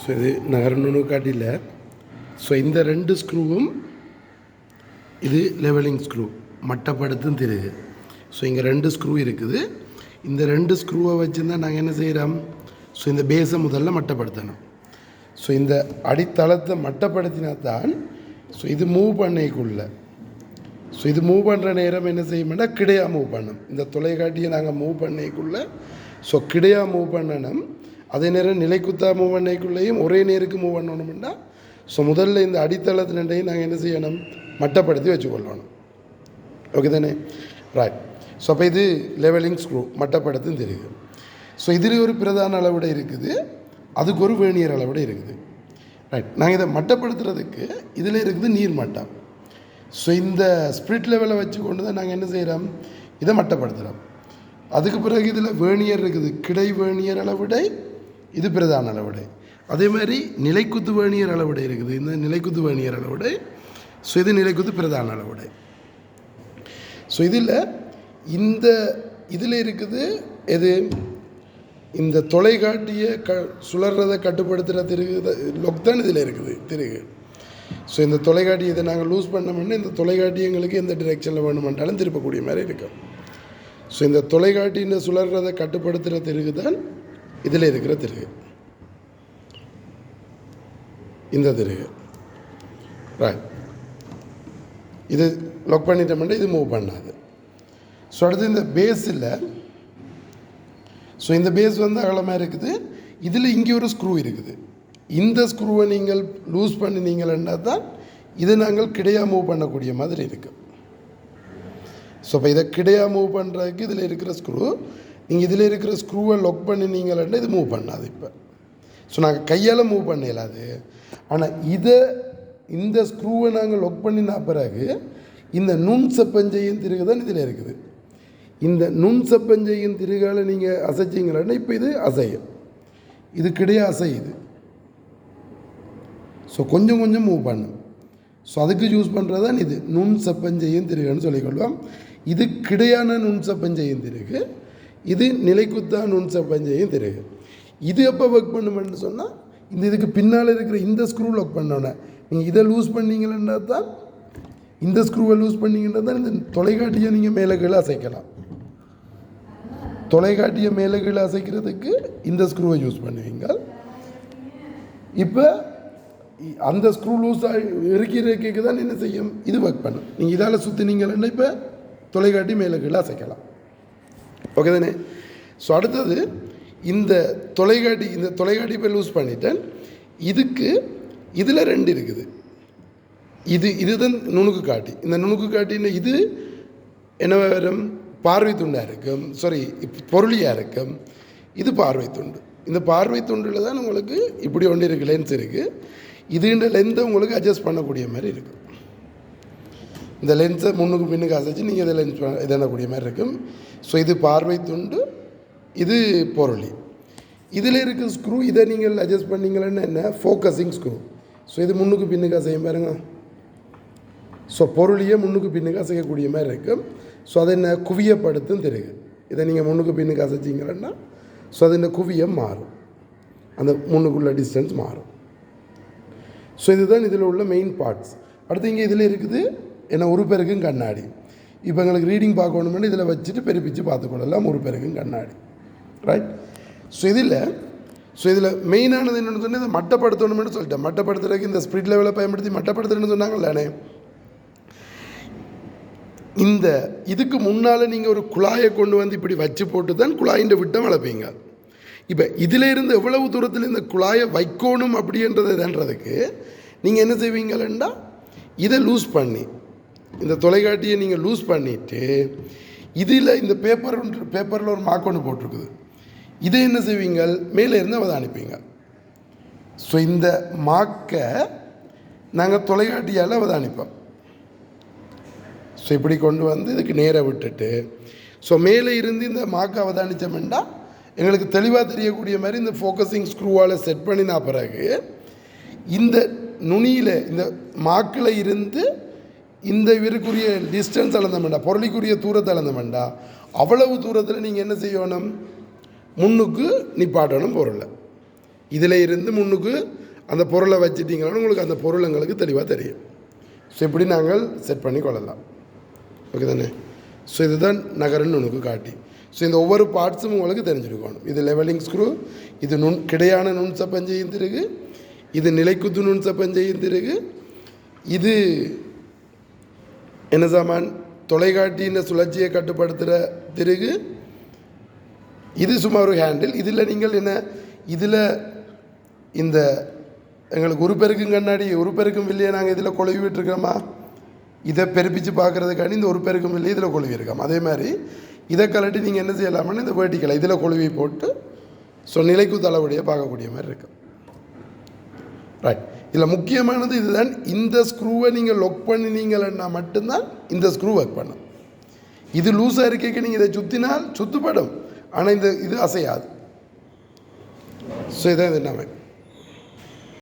So இது நகரணுன்னு காட்டியில் so இந்த 2 ஸ்க்ரூவும் இது லெவலிங் ஸ்க்ரூ மட்டப்படுத்தும் திருகு. ஸோ இங்கே 2 ஸ்க்ரூ இருக்குது. இந்த 2 ஸ்க்ரூவை வச்சுருந்தால் நாங்கள் என்ன செய்கிறோம், ஸோ இந்த பேஸை முதல்ல மட்டப்படுத்தணும். ஸோ இந்த அடித்தளத்தை மட்டப்படுத்தினா தான் ஸோ இது மூவ் பண்ணைக்குள்ள ஸோ இது மூவ் பண்ணுற நேரம் என்ன செய்யணும்னா கிடையாக மூவ் பண்ணணும். இந்த தொலைக்காட்டியை நாங்கள் மூவ் பண்ணைக்குள்ளே ஸோ கிடையாக மூவ் பண்ணணும். அதே நேரம் நிலைக்குத்தா மூவ் பண்ணைக்குள்ளேயும் ஒரே நேருக்கு மூவ் பண்ணணும்னா ஸோ முதல்ல இந்த அடித்தளத்தினையும் நாங்கள் என்ன செய்யணும், மட்டப்படுத்தி வச்சுக்கொள்ளணும். ஓகே தானே, ரைட். ஸோ அப்போ இது லெவலிங் ஸ்க்ரூ மட்டப்படுத்தும் தெரியுது. ஸோ இதில் ஒரு பிரதான அளவுடை இருக்குது, அதுக்கு ஒரு வேணியர் அளவுடை இருக்குது. ரைட். நாங்கள் இதை மட்டப்படுத்துறதுக்கு இதில் இருக்குது நீர் மட்டம். ஸோ இந்த ஸ்பிரிட் லெவலை வச்சு கொண்டு தான் நாங்கள் என்ன செய்கிறோம், இதை மட்டப்படுத்துகிறோம். அதுக்கு பிறகு இதில் வேணியர் இருக்குது, கிடை வேணியர் அளவுடை, இது பிரதான அளவுடை. அதே மாதிரி நிலைக்குத்து வேணியர் அளவுடை இருக்குது, இந்த நிலைக்குத்து வேணியர் அளவுடை. ஸோ இது நிலைக்குத்து பிரதான அளவுடை. ஸோ இதில் இருக்குது எது, இந்த தொலைக்காட்டியை சுழறதை கட்டுப்படுத்துகிற திருகு லொக் தான் இதில் இருக்குது திருகு. ஸோ இந்த தொலைக்காட்டி இதை நாங்கள் லூஸ் பண்ணோம்னா இந்த தொலைக்காட்டி எங்களுக்கு எந்த டிரெக்ஷனில் வேணுமென்றாலும் திருப்பக்கூடிய மாதிரி இருக்கும். ஸோ இந்த தொலைக்காட்டின்னு சுழறதை கட்டுப்படுத்துகிற திருகு தான் இதில் இருக்கிற திருகு, இந்த திருகு. ரைட். இது லாக் பண்ணிட்டோம்னா இது மூவ் பண்ணாது. ஸோ அடுத்து இந்த பேஸில் ஸோ இந்த பேஸ் வந்து அகலமாக இருக்குது. இதில் இங்கே ஒரு ஸ்க்ரூ இருக்குது. இந்த ஸ்க்ரூவை நீங்கள் லூஸ் பண்ணினீங்கன்னா தான் இதை நாங்கள் கிடையாக மூவ் பண்ணக்கூடிய மாதிரி இருக்குது. ஸோ இப்போ இதை கிடையாக மூவ் பண்ணுறதுக்கு இதில் இருக்கிற ஸ்க்ரூ, நீங்கள் இதில் இருக்கிற ஸ்க்ரூவை லாக் பண்ணினீங்கன்னா இது மூவ் பண்ணாது. இப்போ ஸோ நாங்கள் கையால் மூவ் பண்ணலாது. ஆனால் இந்த ஸ்க்ரூவை நாங்கள் லாக் பண்ணினா பிறகு இந்த நுண் சப்பஞ்சையின் திருகு தான் இதில் இருக்குது. இந்த நுண் சப்பஞ்சையின் திருகால நீங்கள் அசைச்சிங்கன்னா இப்போ இது அசையும், இது கிடையாது அசையுது. ஸோ கொஞ்சம் கொஞ்சம் மூவ் பண்ணும். ஸோ அதுக்கு யூஸ் பண்ணுறது தான் இது நுண் சப்பஞ்சையின் திருகுன்னு சொல்லிக்கொள்வோம். இது கிடையான நுண் சப்பஞ்சையின் திருகு, இது நிலைக்குத்தா நுண் சப்பஞ்சையின் திருகு. இது எப்போ ஒர்க் பண்ணுமென்னு சொன்னால் இதுக்கு பின்னால் இருக்கிற இந்த ஸ்க்ரூ லாக் பண்ணோன்னே நீங்கள் இதை லூஸ் பண்ணிங்கன்னா தான், இந்த ஸ்க்ரூவை லூஸ் பண்ணிங்கன்னா தான் இந்த தொலைக்காட்டியை நீங்கள் மேலே கீழே அசைக்கலாம். தொலைக்காட்டியை மேலே கீழே அசைக்கிறதுக்கு இந்த ஸ்க்ரூவை யூஸ் பண்ணுவீங்க. இப்போ அந்த ஸ்க்ரூ லூஸாக இருக்கிறதுக்கு தான் என்ன செய்யும், இது ஒர்க் பண்ணும். நீங்கள் இதால் சுற்றினீங்கன்னா இப்போ தொலைக்காட்டி மேலே கீழே அசைக்கலாம். ஓகே தானே. ஸோ அடுத்தது இந்த தொலைக்காட்டி இப்போ லூஸ் பண்ணிட்டேன். இதில் 2 இருக்குது. இதுதான் நுணுக்கு காட்டி. இந்த நுணுக்கு காட்டின்னு இது என்ன வரும், பார்வை துண்டாக இருக்கும், பொருளியாக இருக்கும். இது பார்வை துண்டு. இந்த பார்வை துண்டில் தான் உங்களுக்கு இப்படி ஒன்று இருக்குது, லென்ஸ் இருக்குது. இதுன்ற லென்த்தை உங்களுக்கு அட்ஜஸ்ட் பண்ணக்கூடிய மாதிரி இருக்கும். இந்த லென்ஸை முன்னுக்கு பின்னுக்கு அசைச்சு நீங்கள் இதை லென்ஸ் இதென்னக்கூடிய மாதிரி இருக்கும். ஸோ இது பார்வை துண்டு, இது பொருளி. இதில் இருக்க ஸ்க்ரூ இதை நீங்கள் அட்ஜஸ்ட் பண்ணிங்கன்னா என்ன, ஃபோக்கஸிங் ஸ்க்ரூ. ஸோ இது முன்னுக்கு பின்னுக்கு அசையும் பாருங்க. ஸோ பொருளியை முன்னுக்கு பின்னுக்கு அசைக்கக்கூடிய மாதிரி இருக்கும். ஸோ அதை என்ன குவியப்படுத்தும் திருகு. இதை நீங்கள் முன்னுக்கு பின்னுக்கு அசைச்சிங்கன்னா ஸோ அது இந்த குவியம் மாறும், அந்த முன்னுக்குள்ள டிஸ்டன்ஸ் மாறும். ஸோ இதுதான் இதில் உள்ள மெயின் பார்ட்ஸ். அடுத்து இங்கே இதில் இருக்குது என்ன, ஒரு பேருக்கும் கண்ணாடி. இப்போ எங்களுக்கு ரீடிங் பார்க்கணுமென்னு இதில் வச்சுட்டு பெருப்பிச்சு பார்த்துக்கொள்ளலாம், ஒரு பேருக்கும் கண்ணாடி. ரைட். ஸோ இதில் மெயினானது என்னென்னு சொன்னால் இதை மட்டப்படுத்தணும்னு சொல்லிட்டேன். மட்டப்படுத்துறதுக்கு இந்த ஸ்பிரிட் லெவலை பயன்படுத்தி மட்டப்படுத்துறேன்னு சொன்னாங்கல்லே. இதுக்கு முன்னால் நீங்கள் ஒரு குழாயை கொண்டு வந்து இப்படி வச்சு போட்டு தான் குழாயின் விட்டம் வளர்ப்பீங்க. இப்போ இதில் இருந்து எவ்வளவு தூரத்தில் இந்த குழாயை வைக்கணும் அப்படின்றதுன்றதுக்கு நீங்கள் என்ன செய்வீங்களா, இதை லூஸ் பண்ணி இந்த தொலைக்காட்டியை நீங்கள் லூஸ் பண்ணிவிட்டு இதில் இந்த பேப்பரில் ஒரு மார்க் ஒன்று போட்டிருக்குது, இதை என்ன செய்வீங்க, மேலே இருந்து அதை அனுப்பிங்க. ஸோ இந்த மார்க்கை நாங்கள் தொலைக்காட்டியால் அதை அனுப்போம். ஸோ இப்படி கொண்டு வந்து இதுக்கு நேராக விட்டுட்டு ஸோ மேலே இருந்து இந்த மார்க்கை அவதானித்தோம்னா எங்களுக்கு தெளிவாக தெரியக்கூடிய மாதிரி இந்த ஃபோக்கஸிங் ஸ்க்ரூவால் செட் பண்ணினா பிறகு இந்த நுனியில் இந்த மார்க்கில் இருந்து இந்த இவருக்குரிய டிஸ்டன்ஸ் அளந்தமெண்டா, பொருளுக்குரிய தூரத்தை அளந்தமெண்டா, அவ்வளவு தூரத்தில் நீங்கள் என்ன செய்யணும், முன்னுக்கு நிப்பாட்டணும் பொருளை. இதில் இருந்து முன்னுக்கு அந்த பொருளை வச்சுட்டிங்கன்னா உங்களுக்கு அந்த பொருள் எங்களுக்கு தெளிவாக தெரியும். ஸோ இப்படி நாங்கள் செட் பண்ணி கொள்ளலாம். ஓகே தானே? ஸோ இதுதான் நகரன்னு உனக்கு காட்டி. ஸோ இந்த ஒவ்வொரு பார்ட்ஸும் உங்களுக்கு தெரிஞ்சிருக்கணும். இது லெவலிங் ஸ்க்ரூ, இது கிடையான நுண்சப்பஞ்சையும் திருகு, இது நிலைக்குத்து நுண்சப்பஞ்சையும் திருகு, இது என்ன சாமான் தொலைக்காட்டியின் சுழற்சியை கட்டுப்படுத்துகிற திருகு, இது சும்மா ஒரு ஹேண்டில். இதில் நீங்கள் என்ன இதில் இந்த எங்களுக்கு உருப்பெருக்கும் கண்ணாடி உருப்பெருக்கும் வில்லையை நாங்கள் இதில் கொழுவி விட்டுருக்கோமா, இதை பெருப்பிச்சு பார்க்குறதுக்காண்டி இந்த உருப்பெருக்கும் வில்லையை இதில் கொழுவி இருக்கோம். அதே மாதிரி இதை கலட்டி நீங்கள் என்ன செய்யலாம்னு இந்த வேர்ட்டிக்கலை இதில் கொழுவி போட்டு ஸோ நிலைக்கு தலைவடியை பார்க்கக்கூடிய மாதிரி இருக்கும். ரைட். இதில் முக்கியமானது இதுதான். இந்த ஸ்க்ரூவை நீங்கள் லொக் பண்ணினீங்கன்னா மட்டும்தான் இந்த ஸ்க்ரூ ஒர்க் பண்ணும். இது லூஸாக இருக்க நீங்கள் இதை சுற்றினால் சுற்றுப்படும், ஆனால் இது அசையாது. ஸோ இதான் இது என்ன